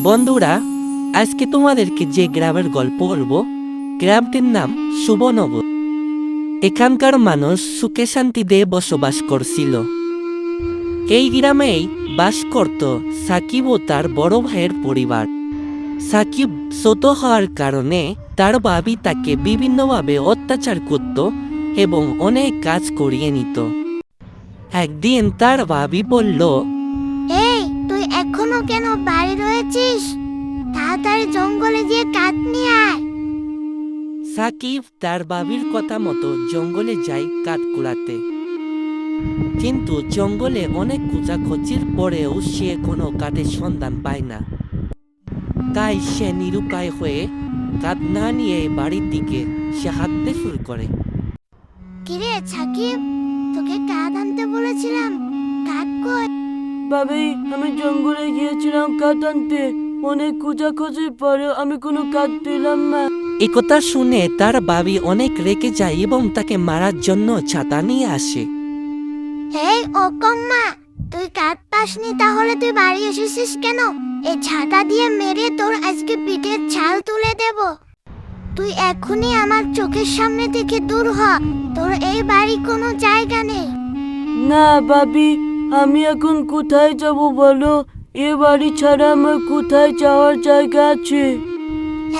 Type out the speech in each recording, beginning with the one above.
বন্ধুরা, আজকে তোমাদেরকে যে গ্রামের গল্প বলবো, গ্রামটির নাম শুভনগর। এখানকার মানুষ সুখে শান্তিতে বসবাস করছিল। এই গ্রামেই বাস করত সাকিব ও তার বড় ভাইয়ের পরিবার। সাকিব ছোট হওয়ার কারণে তার ভাবি তাকে বিভিন্নভাবে অত্যাচার করত এবং অনেক কাজ করিয়ে নিত। একদিন তার ভাবি বলল, এই তুই এখনো কেন বাড়ি রয়েছিস? তাড়াতাড়ি জঙ্গলে গিয়ে কাঠ নিয়ে আয়। সাকিব তার ভাবির কথা মতো জঙ্গলে যায় কাঠ কুড়াতে। কিন্তু জঙ্গলে অনেক খোঁজাখুঁজির পরেও সে কোনো কাঠের সন্ধান পায় না। তাই সে নিরুপায় হয়ে কাঠ না নিয়ে বাড়ির দিকে সে হাঁটতে শুরু করে। কিরে সাকিব, তোকে কাঠ আনতে বলেছিলাম, কাঠ কই? ভাবি, আমি জঙ্গলে গিয়েছিলাম কাঠ আনতে। অনেক খোঁজাখুঁজির পরে আমি কোনো কাঠ পেলাম না। এই কথা শুনে তার ভাবি অনেক রেগে যায় এবং তাকে মারার জন্য ছাতা নিয়ে আসে। এই অকম্মা, তুই কাঠ পাসনি তাহলে তুই বাড়ি এসেছিস কেন? এই ছাতা দিয়ে মেরে তোর আজকে পিঠের ছাল তুলে দেব। তুই এখনই আমার চোখের সামনে থেকে দূর হ, তোর এই বাড়ি কোনো জায়গা নেই। না ভাবি, আমি এখন কোথায় যাব বলো? এ বাড়ি ছাড়া আমার কোথায় যাওয়ার জায়গা আছে?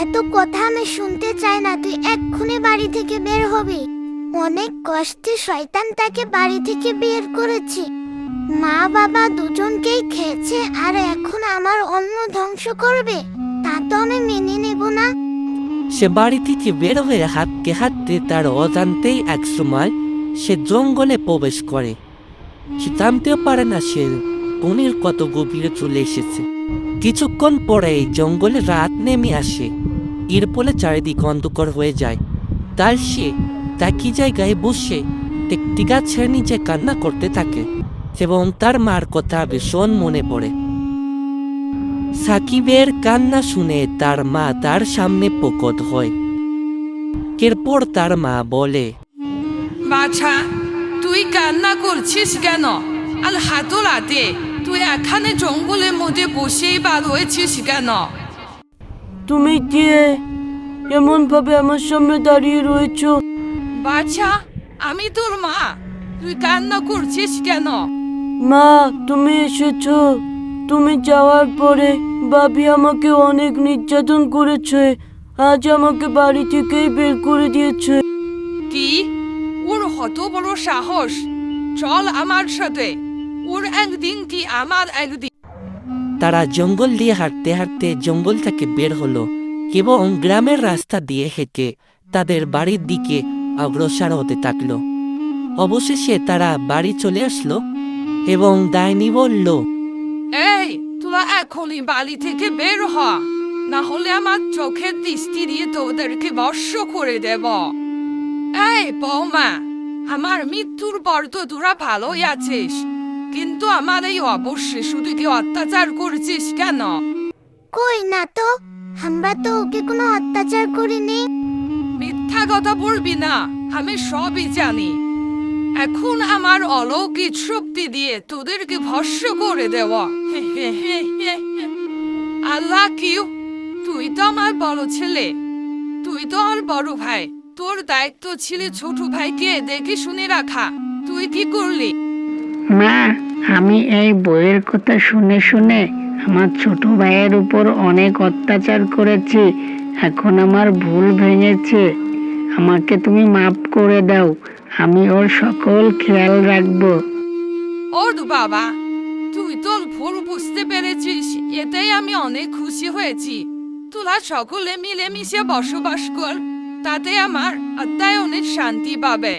এত কথা আমি শুনতে চাই না, তুই এক্ষুনি বাড়ি থেকে বের হবি। অনেক কষ্টে শয়তান তাকে বাড়ি থেকে বের করেছে। মা বাবা দুজনকেই খেয়েছে, আর এখন আমার অন্ন ধ্বংস করবে, তা তো আমি মেনে নেব না। সে বাড়ি থেকে বের হয়ে হাঁটতে হাঁটতে তার অজান্তেই এক সময় সে জঙ্গলে প্রবেশ করে। সে জানতেও পারে না সে বনের কত গভীরে চলে এসেছে। কিছুক্ষণ পরেই জঙ্গলে রাত নেমে আসে। এর ফলে চারিদিক অন্ধকার হয়ে যায়। তাই সে একই জায়গায় বসে একটি গাছের নিচে কান্না করতে থাকে এবং তার মার কথা ভীষণ মনে পড়ে। সাকিবের কান্না শুনে তার মা তার সামনে প্রকট হয়। এরপর তার মা বলে, বাছা, তুই কান্না করছিস কেন? আর হাতো রাতে তুই এখানে জঙ্গলের মধ্যে বসেই বা রয়েছিস কেন? তুমি কে? এমন ভাবে আমার সামনে দাঁড়িয়ে রয়েছো? বাছা, আমি তোর মা। তুই কান্না করছিস কেন? মা, তুমি এসেছো। তুমি যাওয়ার পরে ভাবি আমাকে অনেক নির্যাতন করেছে। আজ আমাকে বাড়ি থেকেই বের করে দিয়েছে। কি? ওর হত বড় সাহস! চল আমার সাথে, ওর একদিন কি আমার একদিন। তারা জঙ্গল দিয়ে হাঁটতে হাঁটতে জঙ্গল থেকে বের হলো এবং গ্রামের রাস্তা দিয়ে হেঁটে তাদের বাড়ির দিকে অগ্রসর হতে থাকলো। অবশেষে তারা বাড়ি চলে আসলো এবং ডাইনি বলল, এই, তোরা এখনই বাড়ি থেকে বের হ, না হলে আমার চোখের দৃষ্টি দিয়ে তোদেরকে বর্ষ করে দেব। এই বৌমা, আমার মৃত্যুর পর তো তোরা ভালোই আছিস, কিন্তু আমার এই অবশ্যই শুধু কি অত্যাচার করছিস কেন? কই না তো, আমরা তো ওকে কোনো অত্যাচার করিনি। মিথ্যা কথা বলবি না, আমি সবই জানি। এখন আমার অলৌকিক শক্তি দিয়ে তোদেরকে ভস্য করে দেওয়া। আল্লাহ কি, তুই তো আমার বড় ছেলে, তুই তো আমার বড় ভাই, তোর দায়িত্ব ছিল ছোট ভাইকে দেখে শুনে রাখা। তুই কি করলি? মা, আমি এই বইয়ের কথা শুনে শুনে আমার ছোট ভাইয়ের উপর অনেক অত্যাচার করেছি। এখন আমার ভুল ভেঙেছে, আমাকে তুমি মাফ করে দাও। আমি ওর সকল খেয়াল রাখবো। ওর বাবা, তুই তোর ভুল বুঝতে পেরেছিস, এতেই আমি অনেক খুশি হয়েছি। তোরা সকলে মিলেমিশে বসবাস কর, তাতে আমার আত্মায় অনেক শান্তি পাবে।